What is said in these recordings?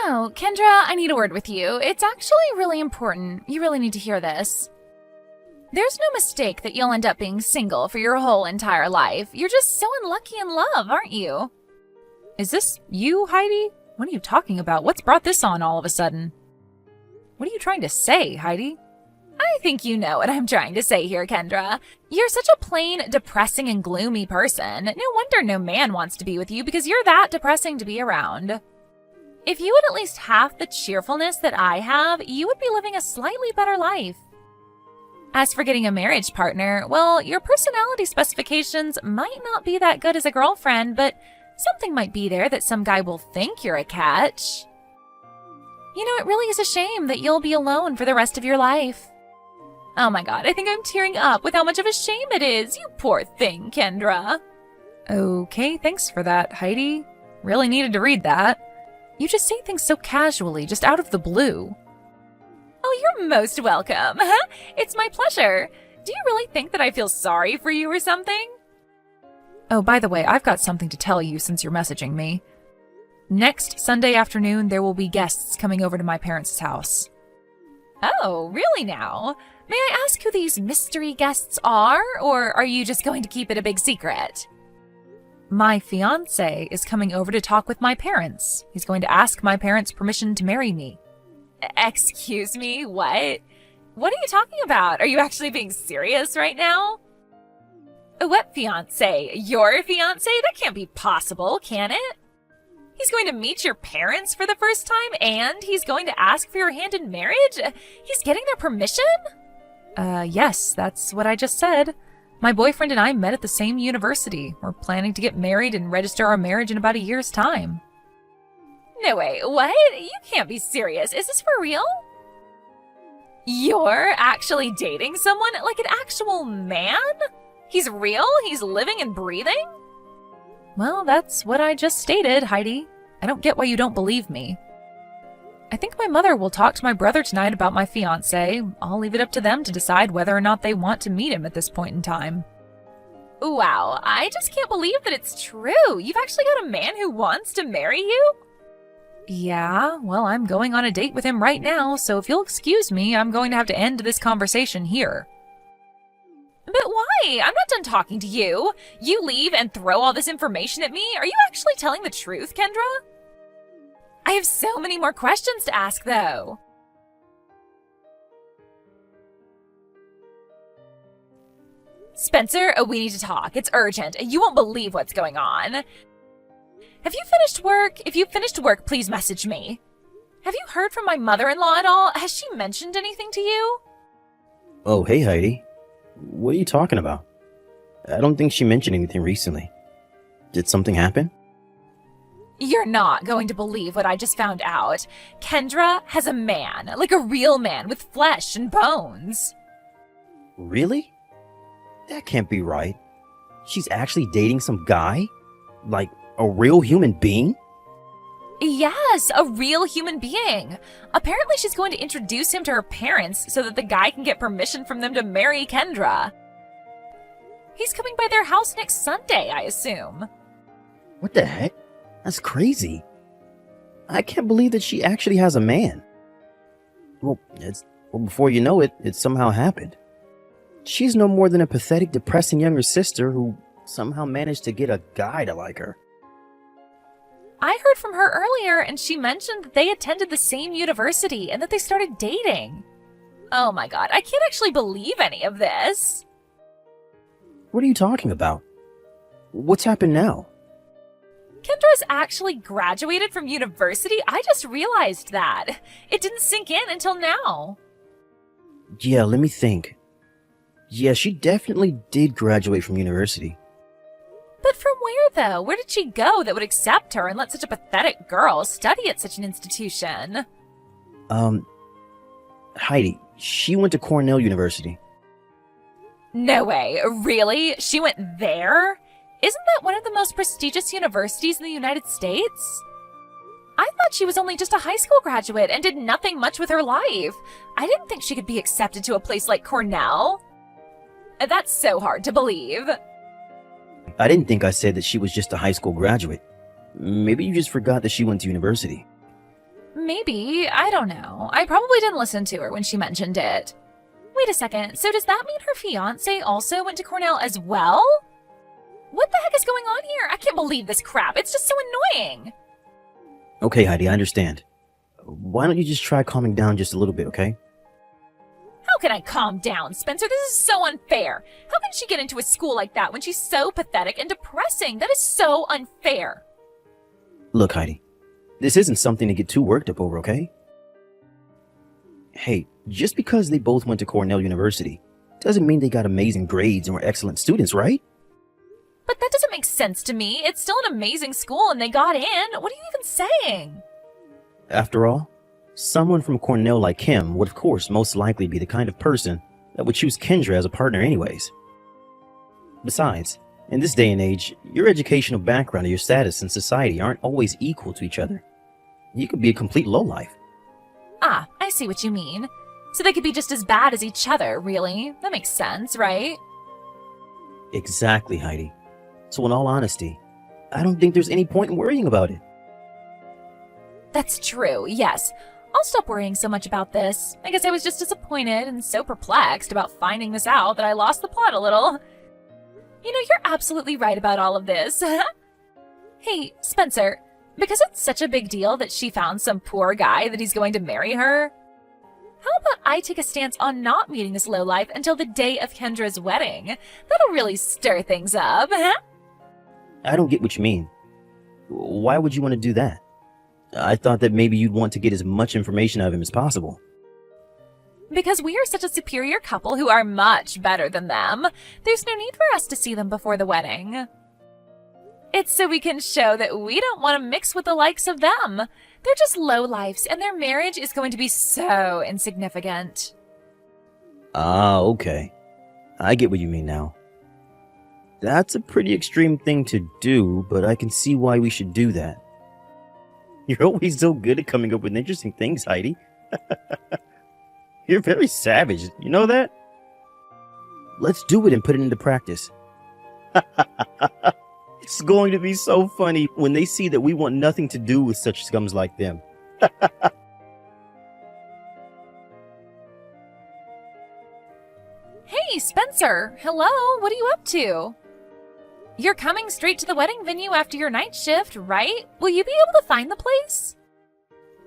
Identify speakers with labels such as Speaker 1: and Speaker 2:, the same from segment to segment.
Speaker 1: Oh, Kendra, I need a word with you. It's actually really important. You really need to hear this. There's no mistake that you'll end up being single for your whole entire life. You're just so unlucky in love, aren't you?
Speaker 2: Is this you, Heidi? What are you talking about? What's brought this on all of a sudden? What are you trying to say, Heidi?
Speaker 1: I think you know what I'm trying to say here, Kendra. You're such a plain, depressing, and gloomy person. No wonder no man wants to be with you because you're that depressing to be around. If you had at least half the cheerfulness that I have, you would be living a slightly better life. As for getting a marriage partner, well, your personality specifications might not be that good as a girlfriend, but something might be there that some guy will think you're a catch. You know, it really is a shame that you'll be alone for the rest of your life. Oh my god, I think I'm tearing up with how much of a shame it is. You poor thing, Kendra.
Speaker 2: Okay, thanks for that, Heidi. Really needed to read that. You just say things so casually, just out of the blue.
Speaker 1: Oh, you're most welcome. It's my pleasure. Do you really think that I feel sorry for you or something?
Speaker 2: Oh, by the way, I've got something to tell you since you're messaging me. Next Sunday afternoon, there will be guests coming over to my parents' house.
Speaker 1: Oh, really now? May I ask who these mystery guests are, or are you just going to keep it a big secret?
Speaker 2: My fiancé is coming over to talk with my parents. He's going to ask my parents' permission to marry me.
Speaker 1: Excuse me, what? What are you talking about? Are you actually being serious right now? What fiancé? Your fiancé? That can't be possible, can it? He's going to meet your parents for the first time, and he's going to ask for your hand in marriage? He's getting their permission?
Speaker 2: Yes, that's what I just said. My boyfriend and I met at the same university. We're planning to get married and register our marriage in about a year's time.
Speaker 1: No way, what? You can't be serious. Is this for real? You're actually dating someone? Like an actual man? He's real? He's living and breathing?
Speaker 2: Well, that's what I just stated, Heidi. I don't get why you don't believe me. I think my mother will talk to my brother tonight about my fiancé. I'll leave it up to them to decide whether or not they want to meet him at this point in time.
Speaker 1: Wow, I just can't believe that it's true. You've actually got a man who wants to marry you?
Speaker 2: Yeah, well, I'm going on a date with him right now, so if you'll excuse me, I'm going to have to end this conversation here.
Speaker 1: But why? I'm not done talking to you. You leave and throw all this information at me? Are you actually telling the truth, Kendra? I have so many more questions to ask, though. Spencer, we need to talk. It's urgent. You won't believe what's going on. Have you finished work? If you've finished work, please message me. Have you heard from my mother-in-law at all? Has she mentioned anything to you?
Speaker 3: Oh, hey, Heidi. What are you talking about? I don't think she mentioned anything recently. Did something happen?
Speaker 1: You're not going to believe what I just found out. Kendra has a man, like a real man with flesh and bones.
Speaker 3: Really? That can't be right. She's actually dating some guy? Like a real human being?
Speaker 1: Yes, a real human being. Apparently she's going to introduce him to her parents so that the guy can get permission from them to marry Kendra. He's coming by their house next Sunday, I assume.
Speaker 3: What the heck? That's crazy. I can't believe that she actually has a man. Well, before you know it, it somehow happened. She's no more than a pathetic, depressing younger sister who somehow managed to get a guy to like her.
Speaker 1: I heard from her earlier, and she mentioned that they attended the same university and that they started dating. Oh my god, I can't actually believe any of this.
Speaker 3: What are you talking about? What's happened now?
Speaker 1: Kendra's actually graduated from university? I just realized that. It didn't sink in until now.
Speaker 3: Yeah, let me think. Yeah, she definitely did graduate from university.
Speaker 1: But from where, though? Where did she go that would accept her and let such a pathetic girl study at such an institution?
Speaker 3: Heidi, she went to Cornell University.
Speaker 1: No way. Really? She went there? Isn't that one of the most prestigious universities in the United States? I thought she was only just a high school graduate and did nothing much with her life. I didn't think she could be accepted to a place like Cornell. That's so hard to believe.
Speaker 3: I didn't think I said that she was just a high school graduate. Maybe you just forgot that she went to university.
Speaker 1: Maybe. I don't know. I probably didn't listen to her when she mentioned it. Wait a second. So does that mean her fiancé also went to Cornell as well? What the heck is going on here? I can't believe this crap. It's just so annoying.
Speaker 3: Okay, Heidi, I understand. Why don't you just try calming down just a little bit, okay?
Speaker 1: How can I calm down, Spencer? This is so unfair. How can she get into a school like that when she's so pathetic and depressing? That is so unfair.
Speaker 3: Look, Heidi, this isn't something to get too worked up over, okay? Hey, just because they both went to Cornell University doesn't mean they got amazing grades and were excellent students, right?
Speaker 1: But that doesn't make sense to me. It's still an amazing school and they got in. What are you even saying?
Speaker 3: After all, someone from Cornell like him would of course most likely be the kind of person that would choose Kendra as a partner anyways. Besides, in this day and age, your educational background and your status in society aren't always equal to each other. You could be a complete lowlife.
Speaker 1: Ah, I see what you mean. So they could be just as bad as each other, really. That makes sense, right?
Speaker 3: Exactly, Heidi. So in all honesty, I don't think there's any point in worrying about it.
Speaker 1: That's true, yes. I'll stop worrying so much about this. I guess I was just disappointed and so perplexed about finding this out that I lost the plot a little. You know, you're absolutely right about all of this. Hey, Spencer, because it's such a big deal that she found some poor guy that he's going to marry her, how about I take a stance on not meeting this lowlife until the day of Kendra's wedding? That'll really stir things up.
Speaker 3: I don't get what you mean. Why would you want to do that? I thought that maybe you'd want to get as much information out of him as possible.
Speaker 1: Because we are such a superior couple who are much better than them, there's no need for us to see them before the wedding. It's so we can show that we don't want to mix with the likes of them. They're just lowlifes, and their marriage is going to be so insignificant.
Speaker 3: Ah, okay. I get what you mean now. That's a pretty extreme thing to do, but I can see why we should do that. You're always so good at coming up with interesting things, Heidi. You're very savage, you know that? Let's do it and put it into practice. It's going to be so funny when they see that we want nothing to do with such scums like them.
Speaker 1: Hey, Spencer! Hello, what are you up to? You're coming straight to the wedding venue after your night shift, right? Will you be able to find the place?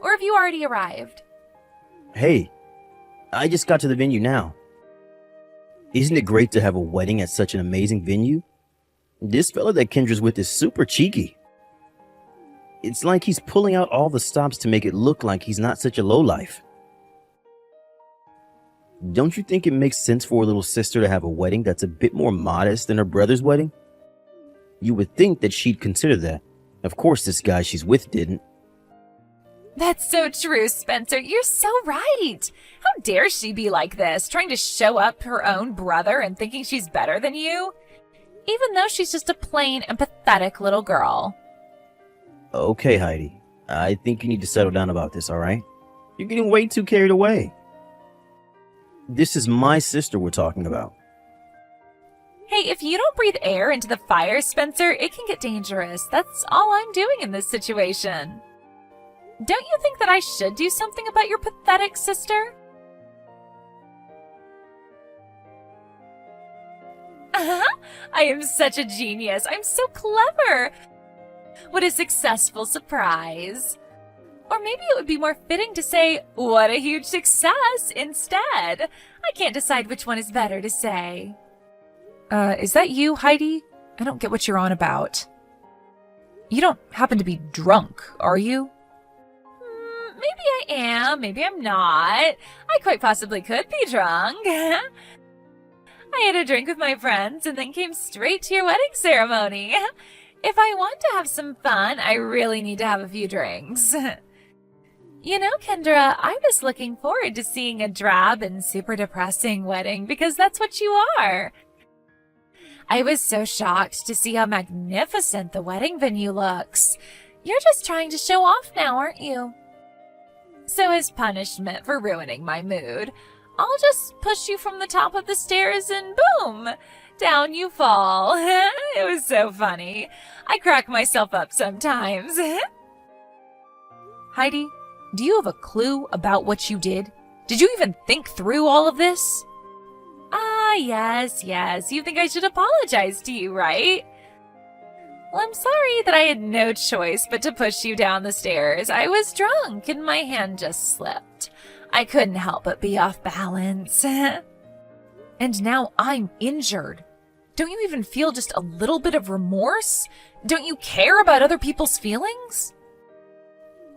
Speaker 1: Or have you already arrived?
Speaker 3: Hey, I just got to the venue now. Isn't it great to have a wedding at such an amazing venue? This fella that Kendra's with is super cheeky. It's like he's pulling out all the stops to make it look like he's not such a lowlife. Don't you think it makes sense for a little sister to have a wedding that's a bit more modest than her brother's wedding? You would think that she'd consider that. Of course, this guy she's with didn't.
Speaker 1: That's so true, Spencer. You're so right. How dare she be like this, trying to show up her own brother and thinking she's better than you? Even though she's just a plain and pathetic little girl.
Speaker 3: Okay, Heidi. I think you need to settle down about this, alright? You're getting way too carried away. This is my sister we're talking about.
Speaker 1: Hey, if you don't breathe air into the fire, Spencer, it can get dangerous. That's all I'm doing in this situation. Don't you think that I should do something about your pathetic sister? I am such a genius. I'm so clever. What a successful surprise. Or maybe it would be more fitting to say, what a huge success instead. I can't decide which one is better to say.
Speaker 2: Is that you, Heidi? I don't get what you're on about. You don't happen to be drunk, are you?
Speaker 1: Maybe I am, maybe I'm not. I quite possibly could be drunk. I had a drink with my friends and then came straight to your wedding ceremony. If I want to have some fun, I really need to have a few drinks. You know, Kendra, I was looking forward to seeing a drab and super depressing wedding because that's what you are. I was so shocked to see how magnificent the wedding venue looks. You're just trying to show off now, aren't you? So as punishment for ruining my mood, I'll just push you from the top of the stairs and boom, down you fall. It was so funny. I crack myself up sometimes.
Speaker 2: Heidi, do you have a clue about what you did? Did you even think through all of this?
Speaker 1: Ah, yes. You think I should apologize to you, right? Well, I'm sorry that I had no choice but to push you down the stairs. I was drunk and my hand just slipped. I couldn't help but be off balance.
Speaker 2: And now I'm injured. Don't you even feel just a little bit of remorse? Don't you care about other people's feelings?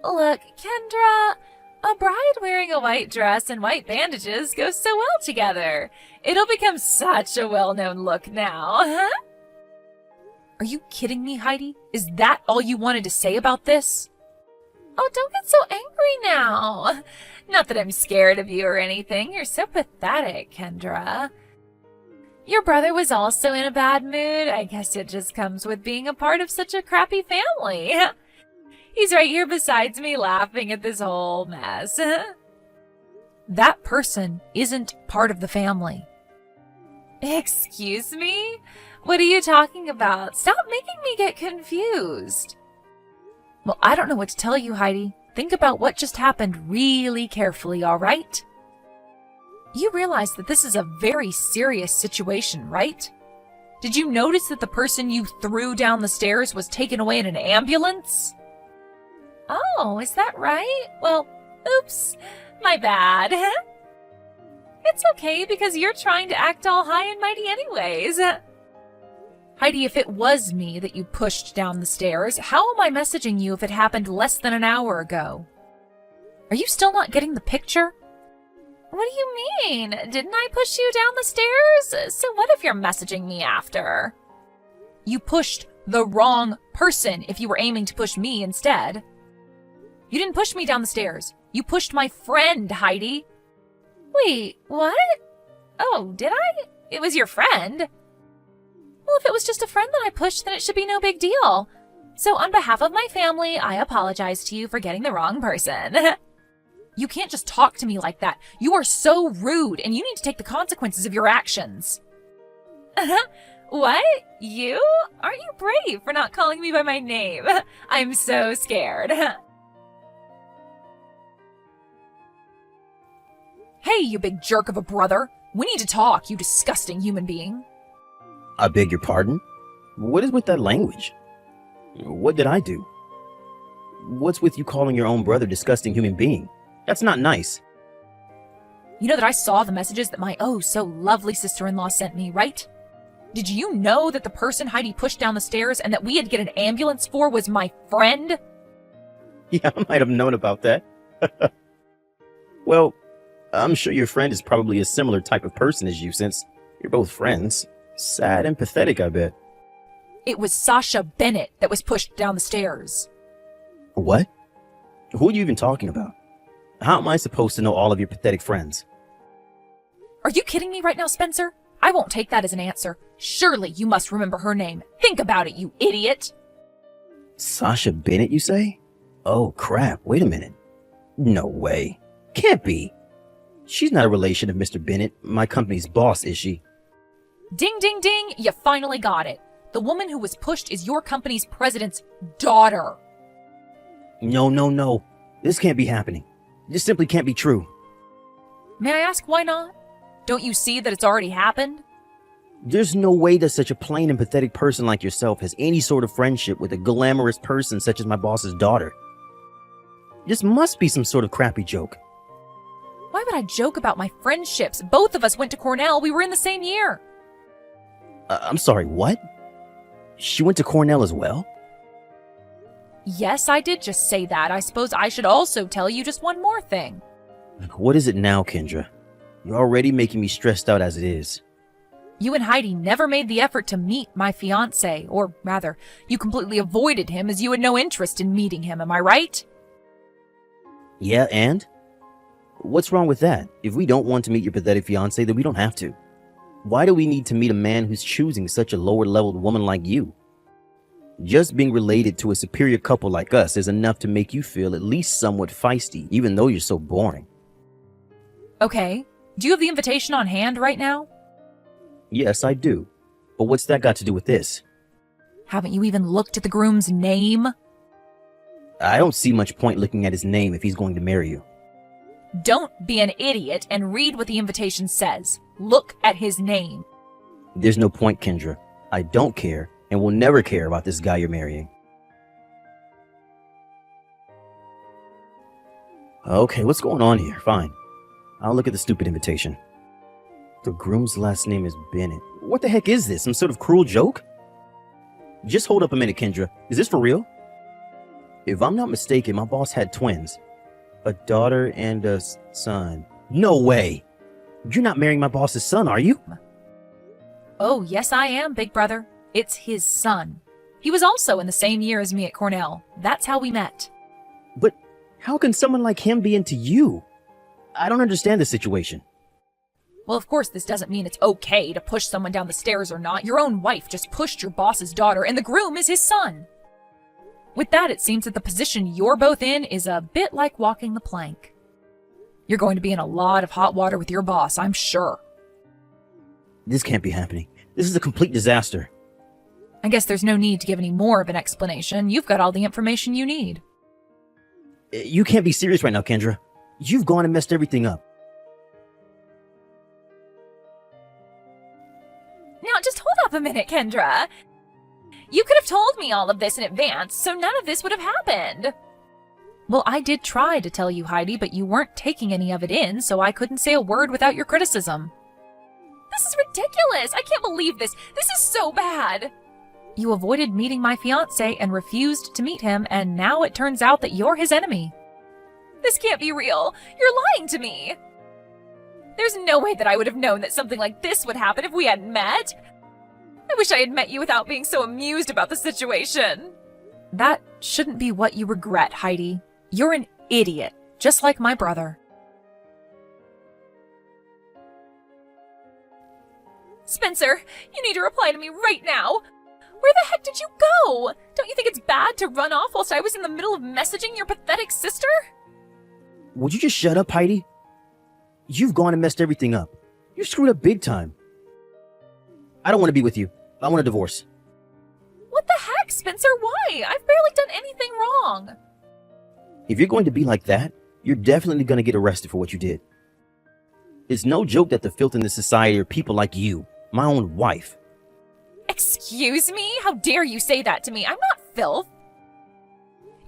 Speaker 1: Look, Kendra, a bride wearing a white dress and white bandages goes so well together. It'll become such a well-known look now, huh?
Speaker 2: Are you kidding me, Heidi? Is that all you wanted to say about this?
Speaker 1: Oh, don't get so angry now. Not that I'm scared of you or anything. You're so pathetic, Kendra. Your brother was also in a bad mood. I guess it just comes with being a part of such a crappy family. He's right here beside me laughing at this whole mess.
Speaker 2: That person isn't part of the family.
Speaker 1: Excuse me? What are you talking about? Stop making me get confused.
Speaker 2: Well, I don't know what to tell you, Heidi. Think about what just happened really carefully, all right? You realize that this is a very serious situation, right? Did you notice that the person you threw down the stairs was taken away in an ambulance?
Speaker 1: Oh, is that right? Well, oops, my bad. It's okay because you're trying to act all high and mighty anyways.
Speaker 2: Heidi, if it was me that you pushed down the stairs, how am I messaging you if it happened less than an hour ago? Are you still not getting the picture?
Speaker 1: What do you mean? Didn't I push you down the stairs? So what if you're messaging me after?
Speaker 2: You pushed the wrong person if you were aiming to push me instead. You didn't push me down the stairs. You pushed my friend, Heidi.
Speaker 1: Wait, what? Oh, did I? It was your friend. Well, if it was just a friend that I pushed, then it should be no big deal. So on behalf of my family, I apologize to you for getting the wrong person.
Speaker 2: You can't just talk to me like that. You are so rude, and you need to take the consequences of your actions.
Speaker 1: What? You? Aren't you brave for not calling me by my name? I'm so scared.
Speaker 2: Hey, you big jerk of a brother. We need to talk, you disgusting human being.
Speaker 3: I beg your pardon? What is with that language? What did I do? What's with you calling your own brother disgusting human being? That's not nice.
Speaker 2: You know that I saw the messages that my oh-so-lovely sister-in-law sent me, right? Did you know that the person Heidi pushed down the stairs and that we had to get an ambulance for was my friend?
Speaker 3: Yeah, I might have known about that. Well, I'm sure your friend is probably a similar type of person as you since you're both friends. Sad and pathetic, I bet.
Speaker 2: It was Sasha Bennett that was pushed down the stairs.
Speaker 3: What? Who are you even talking about? How am I supposed to know all of your pathetic friends?
Speaker 2: Are you kidding me right now, Spencer? I won't take that as an answer. Surely you must remember her name. Think about it, you idiot.
Speaker 3: Sasha Bennett, you say? Oh, crap. Wait a minute. No way. Can't be. She's not a relation of Mr. Bennett, my company's boss, is she?
Speaker 2: Ding, ding, ding. You finally got it. The woman who was pushed is your company's president's daughter.
Speaker 3: No. This can't be happening. This simply can't be true.
Speaker 2: May I ask why not? Don't you see that it's already happened?
Speaker 3: There's no way that such a plain and pathetic person like yourself has any sort of friendship with a glamorous person such as my boss's daughter. This must be some sort of crappy joke.
Speaker 2: Why would I joke about my friendships? Both of us went to Cornell. We were in the same year.
Speaker 3: I'm sorry, what? She went to Cornell as well?
Speaker 2: Yes, I did just say that. I suppose I should also tell you just one more thing.
Speaker 3: What is it now, Kendra? You're already making me stressed out as it is.
Speaker 2: You and Heidi never made the effort to meet my fiancé, or rather, you completely avoided him as you had no interest in meeting him, am I right?
Speaker 3: Yeah, and? What's wrong with that? If we don't want to meet your pathetic fiancé, then we don't have to. Why do we need to meet a man who's choosing such a lower-leveled woman like you? Just being related to a superior couple like us is enough to make you feel at least somewhat feisty, even though you're so boring.
Speaker 2: Okay. Do you have the invitation on hand right now?
Speaker 3: Yes, I do. But what's that got to do with this?
Speaker 2: Haven't you even looked at the groom's name?
Speaker 3: I don't see much point looking at his name if he's going to marry you.
Speaker 1: Don't be an idiot and read what the invitation says. Look at his name.
Speaker 3: There's no point, Kendra. I don't care and will never care about this guy you're marrying. Okay, what's going on here? Fine. I'll look at the stupid invitation. The groom's last name is Bennett. What the heck is this? Some sort of cruel joke? Just hold up a minute, Kendra. Is this for real? If I'm not mistaken, my boss had twins. A daughter and a son. No way! You're not marrying my boss's son, are you?
Speaker 1: Oh, yes, I am, big brother. It's his son. He was also in the same year as me at Cornell. That's how we met.
Speaker 3: But how can someone like him be into you? I don't understand the situation.
Speaker 1: Well, of course, this doesn't mean it's okay to push someone down the stairs or not. Your own wife just pushed your boss's daughter, and the groom is his son. With that, it seems that the position you're both in is a bit like walking the plank. You're going to be in a lot of hot water with your boss, I'm sure.
Speaker 3: This can't be happening. This is a complete disaster.
Speaker 1: I guess there's no need to give any more of an explanation. You've got all the information you need.
Speaker 3: You can't be serious right now, Kendra. You've gone and messed everything up.
Speaker 1: Now, just hold up a minute, Kendra. You could have told me all of this in advance, so none of this would have happened.
Speaker 2: Well, I did try to tell you, Heidi, but you weren't taking any of it in, so I couldn't say a word without your criticism.
Speaker 1: This is ridiculous. I can't believe this. This is so bad.
Speaker 2: You avoided meeting my fiancé and refused to meet him, and now it turns out that you're his enemy.
Speaker 1: This can't be real. You're lying to me. There's no way that I would have known that something like this would happen if we hadn't met. I wish I had met you without being so amused about the situation.
Speaker 2: That shouldn't be what you regret, Heidi. You're an idiot, just like my brother.
Speaker 1: Spencer, you need to reply to me right now. Where the heck did you go? Don't you think it's bad to run off whilst I was in the middle of messaging your pathetic sister?
Speaker 3: Would you just shut up, Heidi? You've gone and messed everything up. You screwed up big time. I don't want to be with you. I want a divorce.
Speaker 1: What the heck, Spencer? Why? I've barely done anything wrong.
Speaker 3: If you're going to be like that, you're definitely going to get arrested for what you did. It's no joke that the filth in this society are people like you, my own wife.
Speaker 1: Excuse me? How dare you say that to me? I'm not filth.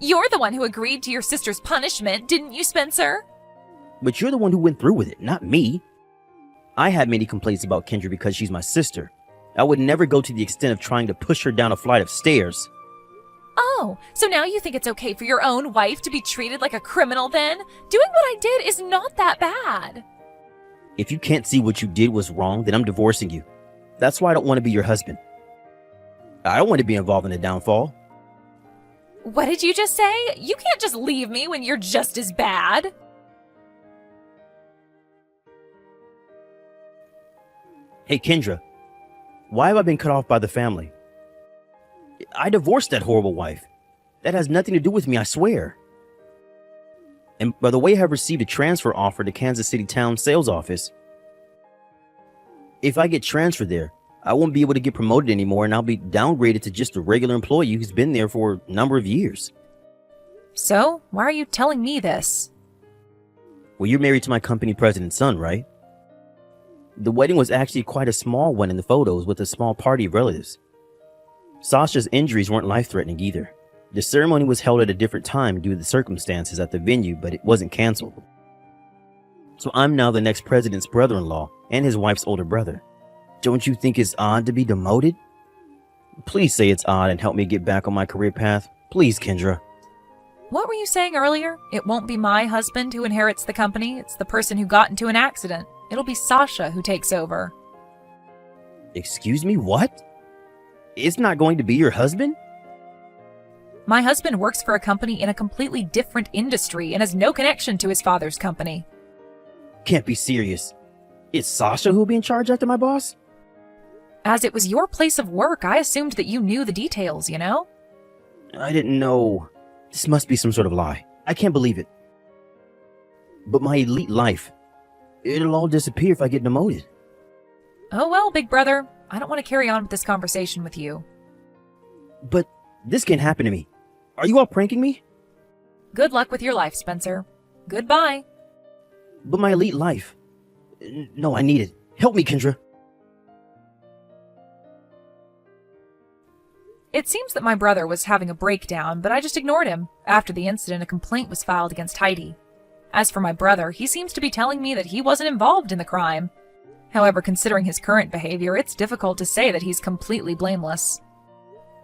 Speaker 1: You're the one who agreed to your sister's punishment, didn't you, Spencer?
Speaker 3: But you're the one who went through with it, not me. I had many complaints about Kendra because she's my sister. I would never go to the extent of trying to push her down a flight of stairs.
Speaker 1: Oh, so now you think it's okay for your own wife to be treated like a criminal then? Doing what I did is not that bad.
Speaker 3: If you can't see what you did was wrong, then I'm divorcing you. That's why I don't want to be your husband. I don't want to be involved in the downfall.
Speaker 1: What did you just say? You can't just leave me when you're just as bad.
Speaker 3: Hey, Kendra, why have I been cut off by the family? I divorced that horrible wife. That has nothing to do with me, I swear. And by the way, I have received a transfer offer to Kansas City Town Sales Office. If I get transferred there, I won't be able to get promoted anymore, and I'll be downgraded to just a regular employee who's been there for a number of years.
Speaker 2: So, why are you telling me this?
Speaker 3: Well, you're married to my company president's son, right? The wedding was actually quite a small one in the photos with a small party of relatives. Sasha's injuries weren't life-threatening either. The ceremony was held at a different time due to the circumstances at the venue, but it wasn't canceled. So I'm now the next president's brother-in-law and his wife's older brother. Don't you think it's odd to be demoted? Please say it's odd and help me get back on my career path. Please, Kendra.
Speaker 2: What were you saying earlier? It won't be my husband who inherits the company. It's the person who got into an accident. It'll be Sasha who takes over.
Speaker 3: Excuse me, what? It's not going to be your husband?
Speaker 2: My husband works for a company in a completely different industry and has no connection to his father's company.
Speaker 3: Can't be serious. Is Sasha who'll be in charge after my boss?
Speaker 2: As it was your place of work, I assumed that you knew the details, you know?
Speaker 3: I didn't know. This must be some sort of lie. I can't believe it. But my elite life, it'll all disappear if I get demoted.
Speaker 2: Oh well, big brother. I don't want to carry on with this conversation with you.
Speaker 3: But this can't happen to me. Are you all pranking me?
Speaker 2: Good luck with your life, Spencer. Goodbye.
Speaker 3: But my elite life. No, I need it. Help me, Kendra.
Speaker 2: It seems that my brother was having a breakdown, but I just ignored him. After the incident, a complaint was filed against Heidi. As for my brother, he seems to be telling me that he wasn't involved in the crime. However, considering his current behavior, it's difficult to say that he's completely blameless.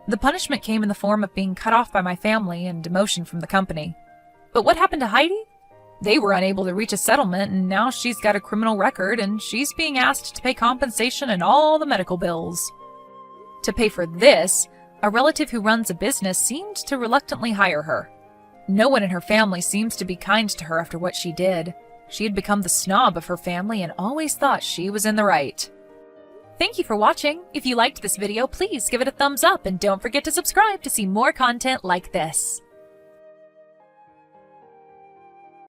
Speaker 2: The punishment came in the form of being cut off by my family and demotion from the company. But what happened to Heidi? They were unable to reach a settlement, and now she's got a criminal record, and she's being asked to pay compensation and all the medical bills. To pay for this, a relative who runs a business seemed to reluctantly hire her. No one in her family seems to be kind to her after what she did. She had become the snob of her family and always thought she was in the right. Thank you for watching. If you liked this video, please give it a thumbs up and don't forget to subscribe to see more content like this.